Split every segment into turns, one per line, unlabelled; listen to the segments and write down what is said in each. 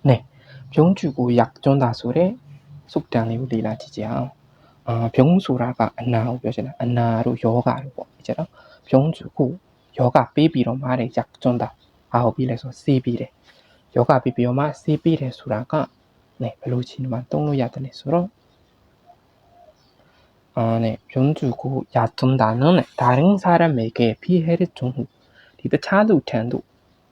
네, 병주고 약존다 소래 속단이 우리라 지지야. 병수라가 안나오 벼잖아. 안나로 여가로 뭐 이제라 병주고 여가 베비로 말해 약존다. 아홉이래서 세비래. 여가 베비오마 세비래 수라가 네, 벨로치는만 똥로 야드네 수로 네, 병주고 약존다는 다른 사람에게 피해를 준 후, 리드 차도 텐도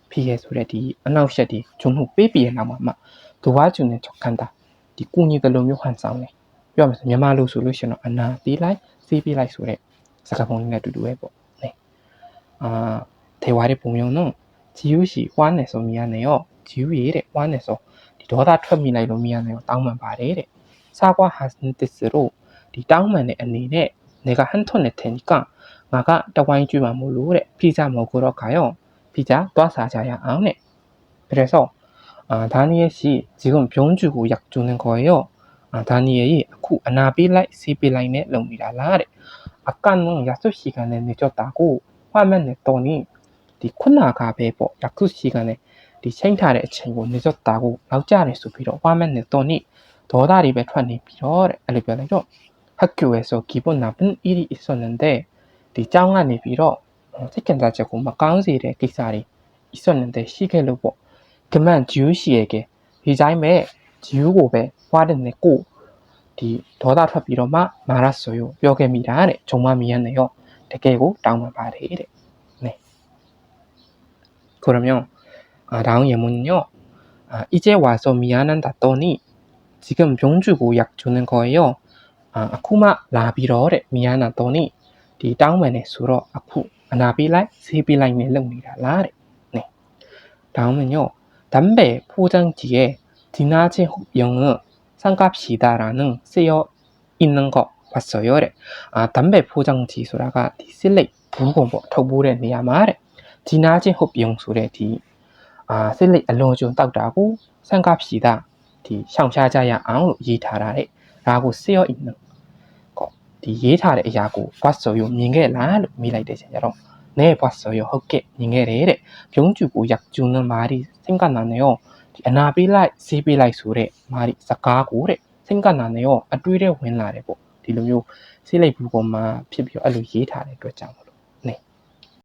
피해 소래디 안나오셔디 준후 베비에 남아마 도와주는 척한다. 디 꾸니들로 묘한 싸움네.ပြောရမယ်ဆိုမြန်မာလို့ဆိုလို့ရှိရင်တော့အနာပေးလိုက်စေးပေးလိုက်ဆိုတဲ့စကားပုံလေးနဲ့အတူတူပဲပေါ့။네. 대화의 보면은 지우씨 화내서 미안해요. 지우이래 화내서 너다ထွက်미나이로 미안해요. 땅만 바래래. 사과하는 뜻으로 이 땅만의 아니래. 내가 한 톤 낼 테니까 나가 따와인 주만 모르래. 피자 먹으러 가요. 피자 또 사자야 안해. 그래서 다니엘 씨 지금 병 주고 약 주는 거예요. 다니엘이 그 아나빌라이 시빌라이네 롱미라라래. 아까는 약속 시간에 늦었다고 화면 냈더니 디 콘나가 배보 약속 시간에 디 생타의 친구 늦었다고 락자를 수비로 화면 냈더니 더다리 배트니 비로래 알려줘요. 학교에서 기분 나쁜 일이 있었는데 디 짱안이 비로 세견자제고 막 강수일의 기사리 있었는데 시계를 보 그만 지우씨에게 디자인에 지우고 배 화를 냈고 디 더다 비로마 말았어요. 벽에 미라네 정말 미안해요. 대개고 다음을 말해래. 네. 그러면 다음 예문은요. 이제 와서 미안한다더니 지금 병 주고 약 주는 거예요. 아쿠마 라비러래 미안하더니 디 다음에 수로 아쿠 아나빌라이 세빌라이 멜롱이라 라래. 네. 다음은요. 담배 포장지에 디나제 영어 상갑시다라는 쓰여 있는 거 봤어요. 담배 포장지 소라가 디실레이 부고 뭐 더불에 내야 말해. 디나제 흡영술에 디 실레이 알로좀 딱다고 상갑시다. 디 샹샤자야 아우 이타라래 라고 쓰여 있는 거. 디 예타래 야고 봤어요. 민게라 미라이데잖아요. 네 봤어요. 헛게 민게래래. 병주고 약 주는 말이 생각나네요. 아나빌라이 세빌라이 소래 말이 사가고래 생각나네요. အတွေးထဲဝင်လာတယ်ပေါ့ဒီလိုမျိုးဆေးလိပ်ဘူးပေါ်မှာဖြစ်ပြီးအဲ့လိုရေးထားတဲ့အတွက်ကြောင့်